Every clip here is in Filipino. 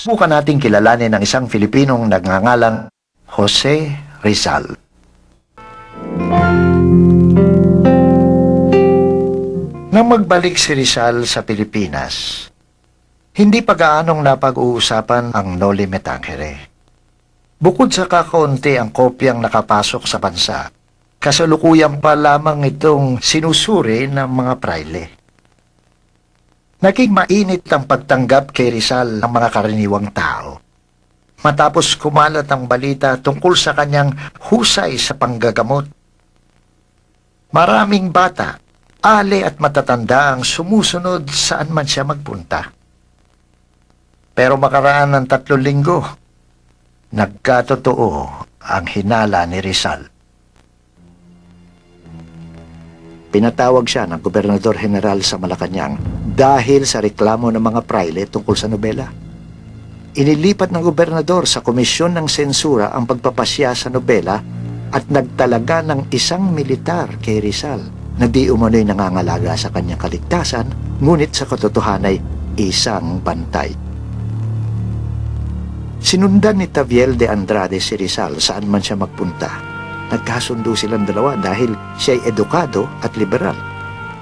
Subukan nating kilalanin ang isang Filipinong nagngangalang Jose Rizal. Nang magbalik si Rizal sa Pilipinas, hindi pa gaanong napag-uusapan ang Noli Me Tangere. Bukod sa kakaunti ang kopyang nakapasok sa bansa, kasalukuyan pa lamang itong sinusuri ng mga praile. Naging mainit ang pagtanggap kay Rizal ng mga karaniwang tao. Matapos kumalat ang balita tungkol sa kanyang husay sa panggagamot. Maraming bata, ali at matatanda ang sumusunod saan man siya magpunta. Pero makaraan ng 3 linggo, nagkatotoo ang hinala ni Rizal. Pinatawag siya ng Gobernador General sa Malacanang dahil sa reklamo ng mga praile tungkol sa nobela. Inilipat ng gobernador sa komisyon ng sensura ang pagpapasya sa nobela at nagtalaga ng isang militar kay Rizal na di umano'y nangangalaga sa kanyang kaligtasan, ngunit sa katotohanan ay isang bantay. Sinundan ni Taviel de Andrade si Rizal saan man siya magpunta. Nagkasundo silang dalawa dahil siya ay edukado at liberal.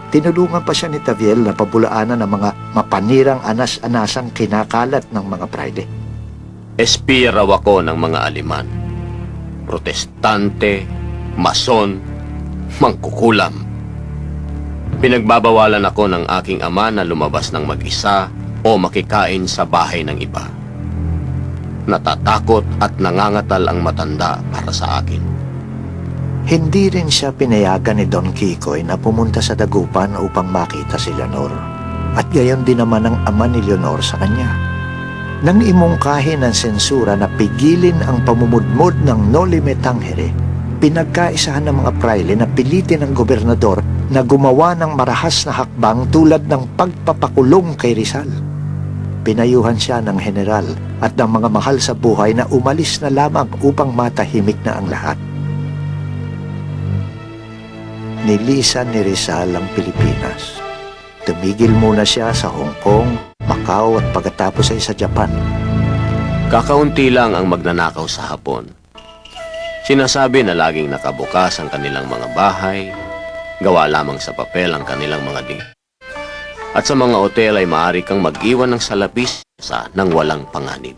Tinulungan pa siya ni Taviel na pabulaanan ng mga mapanirang anas-anasang kinakalat ng mga praile. Espiya raw ako ng mga Aleman. Protestante, mason, mangkukulam. Pinagbabawalan ako ng aking ama na lumabas ng mag-isa o makikain sa bahay ng iba. Natatakot at nangangatal ang matanda para sa akin. Hindi rin siya pinayagan ni Don Kikoy na pumunta sa dagupan upang makita si Leonor. At gayon din naman ang ama ni Leonor sa kanya. Nang imungkahi ng sensura na pigilin ang pamumudmod ng Noli Me Tangere, pinagkaisahan ng mga praile na pilitin ng gobernador na gumawa ng marahas na hakbang tulad ng pagpapakulong kay Rizal. Pinayuhan siya ng general at ng mga mahal sa buhay na umalis na lamang upang matahimik na ang lahat. Nilisan ni Rizal ang Pilipinas. Tumigil muna siya sa Hong Kong, Macau at pagkatapos ay sa Japan. Kakaunti lang ang magnanakaw sa Hapon. Sinasabi na laging nakabukas ang kanilang mga bahay, gawa lamang sa papel ang kanilang mga ding. At sa mga otel ay maaari kang mag-iwan ng salapis nang walang panganib.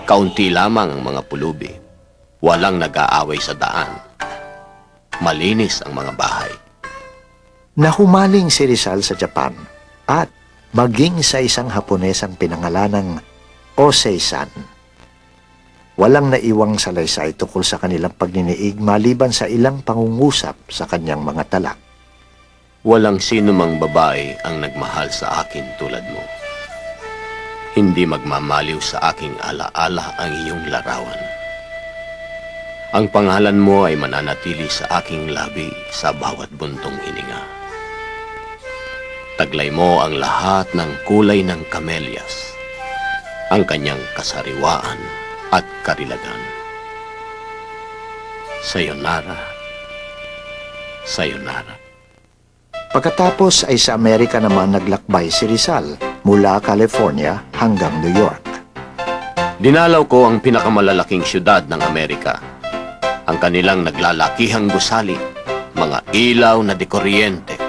Kaunti lamang ang mga pulubi. Walang nag-aaway sa daan. Malinis ang mga bahay. Nahumaling si Rizal sa Japan at maging sa isang Haponesang pinangalanang Osei-san. Walang naiwang salaysay tungkol sa kanilang pagniniig maliban sa ilang pangungusap sa kanyang mga tala. Walang sino mang babae ang nagmahal sa akin tulad mo. Hindi magmamaliw sa aking alaala ang iyong larawan. Ang pangalan mo ay mananatili sa aking labi sa bawat buntong hininga. Taglay mo ang lahat ng kulay ng kamelyas, ang kanyang kasariwaan at karilagan. Sayonara, sayonara. Pagkatapos ay sa Amerika naman naglakbay si Rizal mula California hanggang New York. Dinalaw ko ang pinakamalalaking syudad ng Amerika. Ang kanilang naglalakihang gusali, mga ilaw na dekuryente.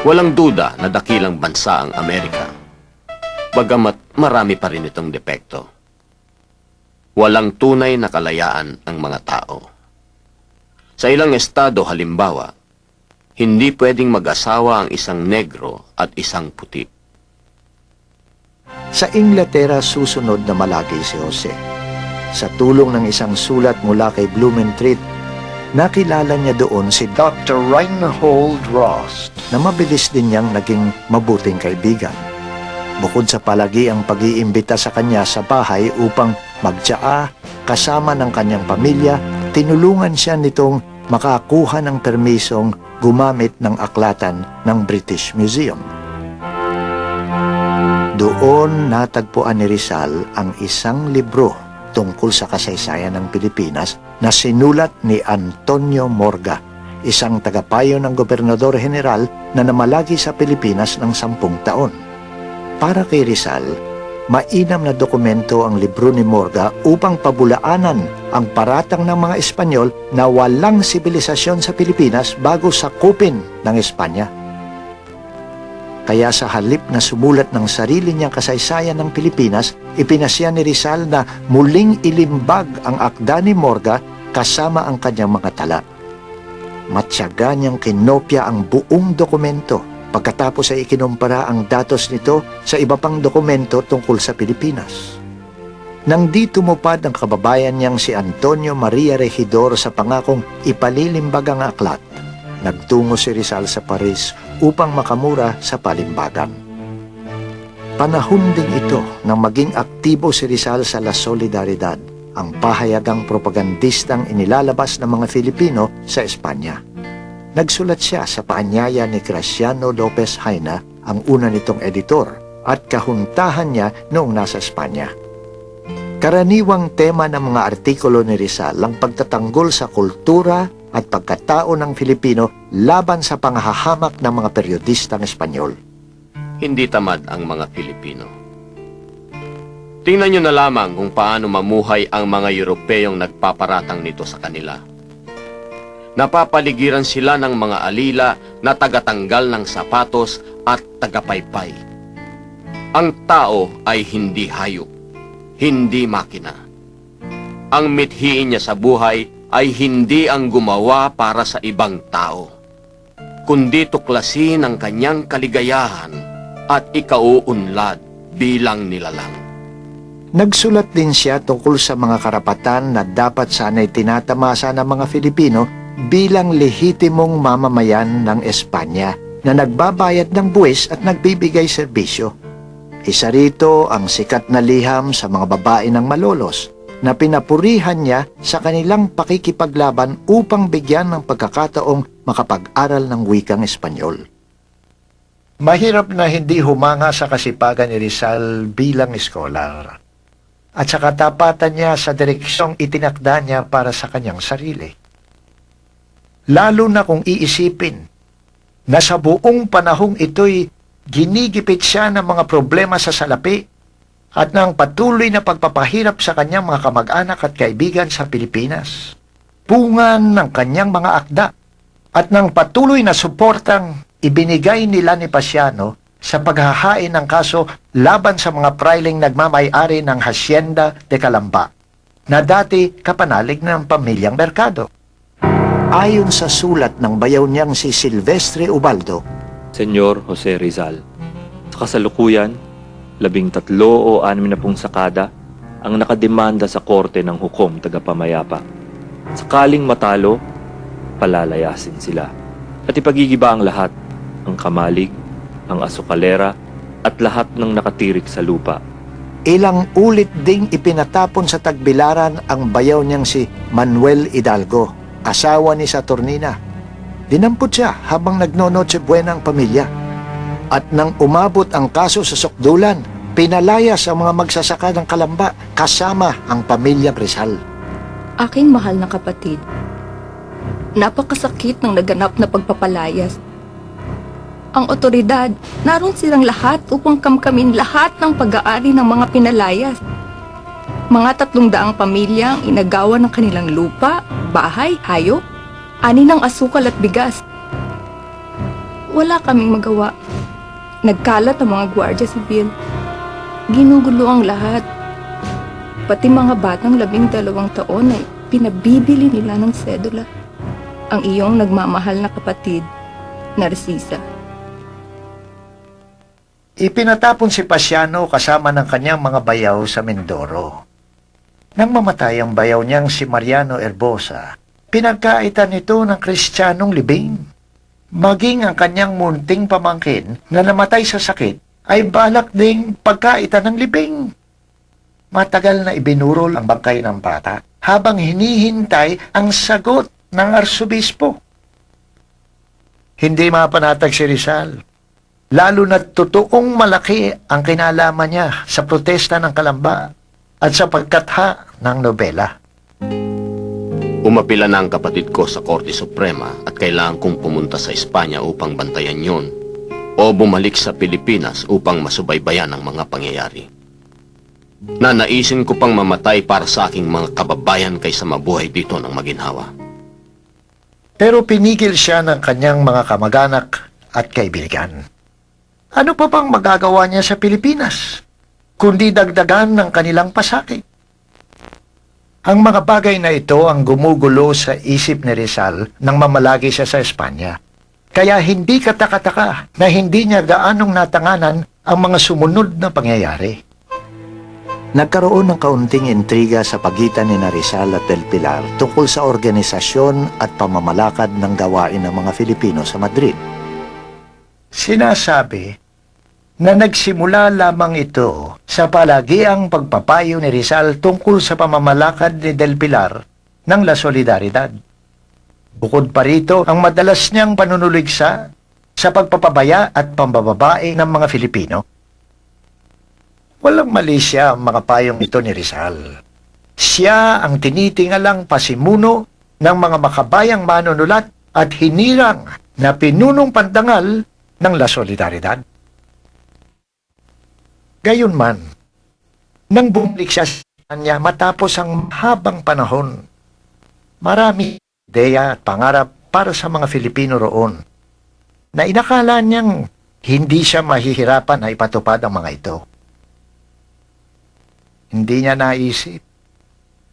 Walang duda na dakilang bansa ang Amerika. Bagamat marami pa rin itong depekto. Walang tunay na kalayaan ang mga tao. Sa ilang estado halimbawa, hindi pwedeng mag-asawa ang isang negro at isang puti. Sa Inglaterra susunod na malagi si Jose. Sa tulong ng isang sulat mula kay Blumentritt, nakilala niya doon si Dr. Reinhold Ross na mabilis din niyang naging mabuting kaibigan. Bukod sa palagi ang pag-iimbita sa kanya sa bahay upang magtsaa kasama ng kanyang pamilya, tinulungan siya nitong makakuha ng permisong gumamit ng aklatan ng British Museum. Doon natagpuan ni Rizal ang isang libro tungkol sa kasaysayan ng Pilipinas na sinulat ni Antonio Morga, isang tagapayo ng Gobernador General na namalagi sa Pilipinas ng 10 taon. Para kay Rizal, mainam na dokumento ang libro ni Morga upang pabulaanan ang paratang ng mga Espanyol na walang sibilisasyon sa Pilipinas bago sakupin ng Espanya. Kaya sa halip na sumulat ng sarili niyang kasaysayan ng Pilipinas, ipinasya ni Rizal na muling ilimbag ang akda ni Morga kasama ang kanyang mga tala. Matyaga niyang kinopya ang buong dokumento, pagkatapos ay ikinumpara ang datos nito sa iba pang dokumento tungkol sa Pilipinas. Nang di tumupad ang kababayan niyang si Antonio Maria Regidor sa pangakong ipalilimbag ang aklat, nagtungo si Rizal sa Paris upang makamura sa palimbagan. Panahon din ito nang maging aktibo si Rizal sa La Solidaridad, ang pahayagang propagandistang inilalabas ng mga Filipino sa Espanya. Nagsulat siya sa paanyaya ni Graciano Lopez Haina, ang una nitong editor, at kahuntahan niya noong nasa Espanya. Karaniwang tema ng mga artikulo ni Rizal ang pagtatanggol sa kultura at pagkatao ng Filipino laban sa panghahamak ng mga periodistang Espanyol. Hindi tamad ang mga Pilipino. Tingnan nyo na lamang kung paano mamuhay ang mga Europeyong nagpaparatang nito sa kanila. Napapaligiran sila ng mga alila na tagatanggal ng sapatos at tagapaypay. Ang tao ay hindi hayop, hindi makina. Ang mithiin niya sa buhay ay hindi ang gumawa para sa ibang tao, kundi tuklasin ang kanyang kaligayahan at ikauunlad bilang nilalang. Nagsulat din siya tungkol sa mga karapatan na dapat sana'y tinatamasa ng mga Filipino bilang lehitimong mamamayan ng Espanya na nagbabayad ng buwis at nagbibigay serbisyo. Isa rito ang sikat na liham sa mga babae ng malolos na pinapurihan niya sa kanilang pakikipaglaban upang bigyan ng pagkakataong makapag-aral ng wikang Espanyol. Mahirap na hindi humanga sa kasipagan ni Rizal bilang eskolar at sa katapatan niya sa direksyong itinakda niya para sa kanyang sarili. Lalo na kung iisipin na sa buong panahong ito'y ginigipit siya ng mga problema sa salapi at ng patuloy na pagpapahirap sa kanyang mga kamag-anak at kaibigan sa Pilipinas. Bungan ng kanyang mga akda at ng patuloy na suportang ibinigay nila ni Pasiano sa paghahain ng kaso laban sa mga prailing nagmamay-ari ng Hacienda de Calamba, na dati kapanalig ng pamilyang Mercado. Ayon sa sulat ng bayaw niyang si Silvestre Ubaldo, Senyor Jose Rizal, sa kasalukuyan, 13 o 60 sakada ang nakademanda sa korte ng hukom tagapamayapa. Sakaling matalo, palalayasin sila. At ipagigiba ang lahat, ang kamalig, ang asukalera, at lahat ng nakatirik sa lupa. ilang ulit ding ipinatapon sa tagbilaran ang bayaw niyang si Manuel Hidalgo, asawa ni Saturnina. Dinampot siya habang nagnonoche buena ang pamilya. At nang umabot ang kaso sa sukdulan, pinalayas ang mga magsasaka ng Kalamba kasama ang pamilyang Rizal. Aking mahal na kapatid, napakasakit ng naganap na pagpapalayas. Ang otoridad, naroon silang lahat upang kamkamin lahat ng pag-aari ng mga pinalayas. Mga 300 pamilya ang inagawa ng kanilang lupa, bahay, hayop, ani ng asukal at bigas. Wala kaming magawa. Nagkalat ang mga gwardya sibil. Ginugulo ang lahat. Pati mga batang 12 taon ay pinabibili nila ng sedula. Ang iyong nagmamahal na kapatid, Narcisa. Ipinatapon si Pasiano kasama ng kanyang mga bayaw sa Mindoro. Nang mamatay ang bayaw niyang si Mariano Herbosa, pinagkaitan nito ng Kristiyanong libing. Maging ang kanyang munting pamangkin na namatay sa sakit ay balak ding pagkaitan ng libing. Matagal na ibinurol ang bangkay ng bata habang hinihintay ang sagot ng arsobispo. Hindi mapanatag si Rizal, lalo na totoong malaki ang kinalaman niya sa protesta ng Kalamba at sa pagkatha ng nobela. Umapila na ang kapatid ko sa Korte Suprema at kailangan kong pumunta sa Espanya upang bantayan yon o bumalik sa Pilipinas upang masubaybayan ang mga pangyayari. na naisin ko pang mamatay para sa aking mga kababayan kaysa mabuhay dito ng maginhawa. Pero pinigil siya ng kanyang mga kamag-anak at kaibigan. Ano pa bang magagawa niya sa Pilipinas, kundi dagdagan ng kanilang pasakit? Ang mga bagay na ito ang gumugulo sa isip ni Rizal nang mamalagi siya sa Espanya. Kaya hindi kataka-taka na hindi niya gaanong natanganan ang mga sumunod na pangyayari. Nagkaroon ng kaunting intriga sa pagitan ni Rizal at Del Pilar tungkol sa organisasyon at pamamalakad ng gawain ng mga Filipino sa Madrid. Sinasabi na nagsimula lamang ito sa palagiang pagpapayo ni Rizal tungkol sa pamamalakad ni Del Pilar ng La Solidaridad. Bukod pa rito, ang madalas niyang panunuligsa sa pagpapabaya at pambababae ng mga Filipino. Walang mali siya ang mga payong ito ni Rizal. Siya ang tinitingalang pasimuno ng mga makabayang manunulat at hinirang na pinunong pandangal ng La Solidaridad. Gayunman, nang bumalik siya sa kanya matapos ang habang panahon, marami ideya at pangarap para sa mga Filipino roon na inakala niyang hindi siya mahihirapan na ipatupad ang mga ito. Hindi niya naisip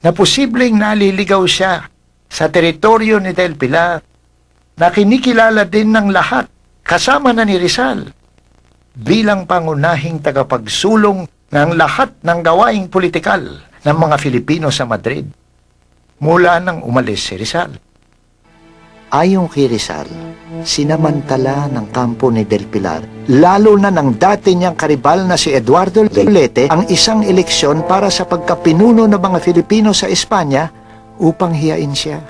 na posibleng naliligaw siya sa teritoryo ni Del Pilar na kinikilala din ng lahat kasama na ni Rizal bilang pangunahing tagapagsulong ng lahat ng gawaing politikal ng mga Filipino sa Madrid mula nang umalis si Rizal. Ayon kay Rizal, sinamantala ng kampo ni Del Pilar, lalo na ng dati niyang karibal na si Eduardo Lete, ang isang eleksyon para sa pagkapinuno ng mga Filipino sa Espanya upang hiyain siya.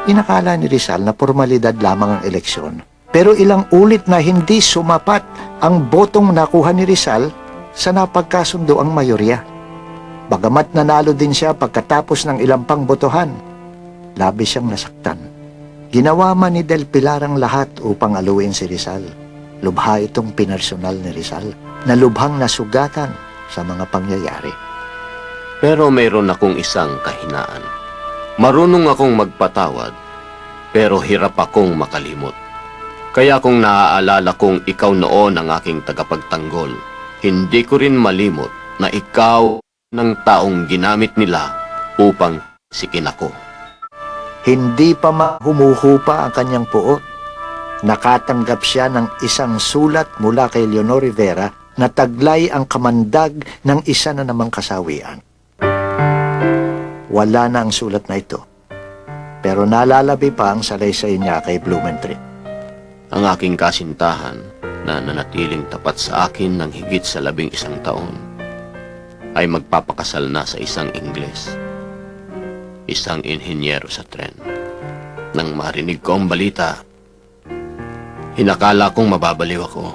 Inakala ni Rizal na formalidad lamang ang eleksyon, pero ilang ulit na hindi sumapat ang botong nakuha ni Rizal sa napagkasundo ang mayorya. Bagamat nanalo din siya pagkatapos ng ilang pang botohan, labis siyang nasaktan. Ginawa man ni Del Pilar ang lahat upang aluin si Rizal. Lubha itong pinersonal ni Rizal na lubhang nasugatan sa mga pangyayari. Pero mayroon akong isang kahinaan. Marunong akong magpatawad, pero hirap akong makalimot. Kaya kung naaalala kong ikaw noon ang aking tagapagtanggol, hindi ko rin malimot na ikaw ng taong ginamit nila upang sikin ako. Hindi pa humuhupa ang kanyang puot. Nakatanggap siya ng isang sulat mula kay Leonor Rivera na taglay ang kamandag ng isa na namang kasawian. Wala na ang sulat na ito, pero nalalabi pa ang salaysay niya kay Blumentritt. Ang aking kasintahan na nanatiling tapat sa akin ng higit sa 11 taon ay magpapakasal na sa isang Ingles, isang inhinyero sa tren. Nang marinig ko ang balita, hinakala kong mababaliw ako,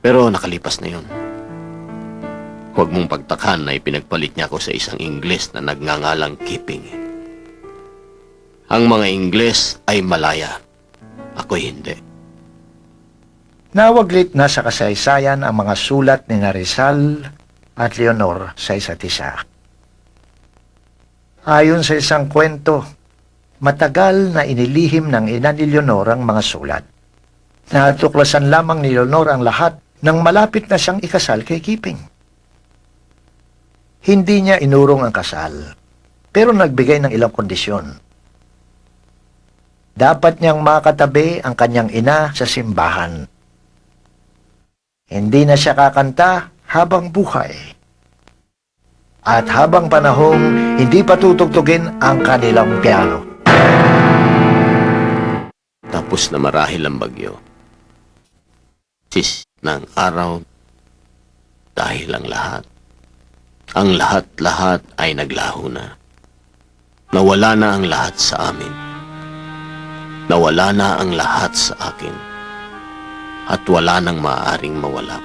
pero nakalipas na yun. Huwag mong pagtakhan na ipinagpalit niya ako sa isang Ingles na nagngangalang Keeping. Ang mga Ingles ay malaya, ako'y hindi. Nawaglit na sa kasaysayan ang mga sulat ni Rizal at Leonor sa isa't isa. Ayon sa isang kwento, matagal na inilihim ng ina ni Leonor ang mga sulat. Natuklasan lamang ni Leonor ang lahat nang malapit na siyang ikasal kay Keeping. Hindi niya inurong ang kasal, pero nagbigay ng ilang kondisyon. Dapat niyang makatabi ang kanyang ina sa simbahan. Hindi na siya kakanta habang buhay. At habang panahong hindi patutugtugin ang kanilang piano. Tapos na marahil ang bagyo. Sis ng araw dahil ang lahat ay naglaho na. Nawala na ang lahat sa amin. Nawala na ang lahat sa akin. At wala nang maaaring mawala.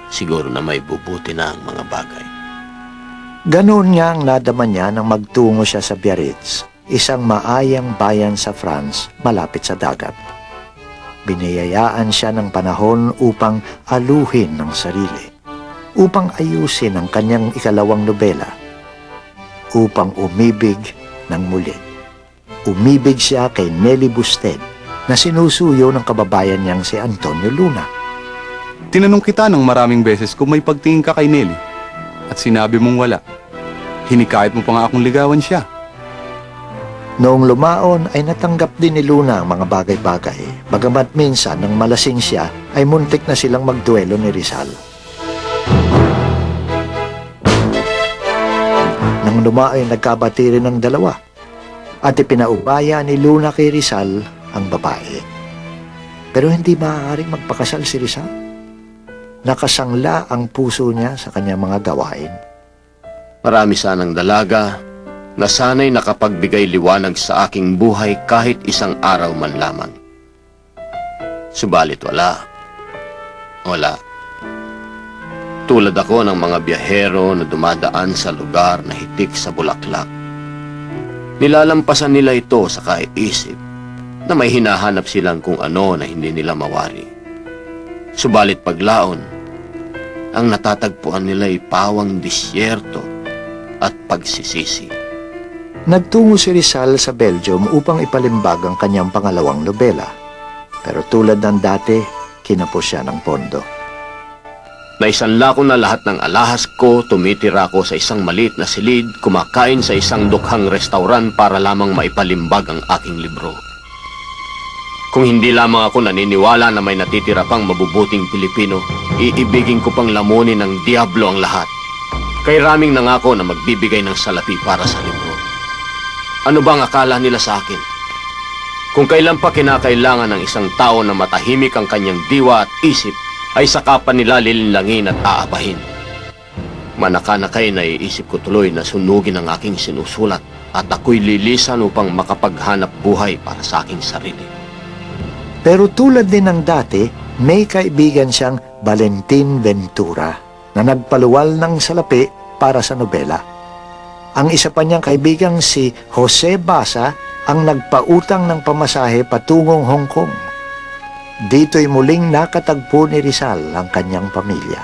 Siguro na may bubuti na ang mga bagay. Ganoon nga ang nadama niya nang magtungo siya sa Biarritz, isang maayang bayan sa France malapit sa dagat. Biniyayaan siya ng panahon upang aluhin ng sarili. upang ayusin ang kanyang ikalawang nobela, upang umibig ng muli. Umibig siya kay Nelly Busted na sinusuyo ng kababayan niyang si Antonio Luna. Tinanong kita ng maraming beses kung may pagtingin ka kay Nelly at sinabi mong wala. Hinikayat mo pa nga akong ligawan siya. Noong lumaon ay natanggap din ni Luna ang mga bagay-bagay, bagamat minsan nang malasing siya ay muntik na silang magduelo ni Rizal. Nang lumaon ay nagkabati rin ng dalawa at ipinaubaya ni Luna kay Rizal ang babae. Pero hindi maaaring magpakasal si Rizal. Nakasangla ang puso niya sa kanyang mga gawain. Marami sanang dalaga na sana'y nakapagbigay liwanag sa aking buhay kahit isang araw man lamang. Subalit wala. Wala. Tulad ako ng mga biyahero na dumadaan sa lugar na hitik sa bulaklak. Nilalampasan nila ito sa kaiisip na may hinahanap silang kung ano na hindi nila mawari. Subalit paglaon, ang natatagpuan nila ay pawang disyerto at pagsisisi. Nagtungo si Rizal sa Belgium upang ipalimbag ang kanyang pangalawang nobela. Pero tulad ng dati, kinapos siya ng pondo. Naisanla ko na lahat ng alahas ko, tumitira ko sa isang maliit na silid, kumakain sa isang dukhang restauran para lamang maipalimbag ang aking libro. Kung hindi lamang ako naniniwala na may natitira pang mabubuting Pilipino, iibigin ko pang lamunin ng diablo ang lahat. Kay raming nangako na magbibigay ng salapi para sa libro. Ano bang akala nila sa akin? Kung kailan pa kinakailangan ng isang tao na matahimik ang kanyang diwa at isip, ay saka pa nila lilinlangin at aabahin. Manaka-nakay naiisip ko tuloy na sunugin ang aking sinusulat at ako'y lilisan upang makapaghanap buhay para sa aking sarili. Pero tulad din ng dati, may kaibigan siyang Valentin Ventura na nagpaluwal ng salapi para sa nobela. Ang isa pa niyang kaibigang si Jose Basa ang nagpautang ng pamasahe patungong Hong Kong. Dito'y muling nakatagpo ni Rizal ang kanyang pamilya.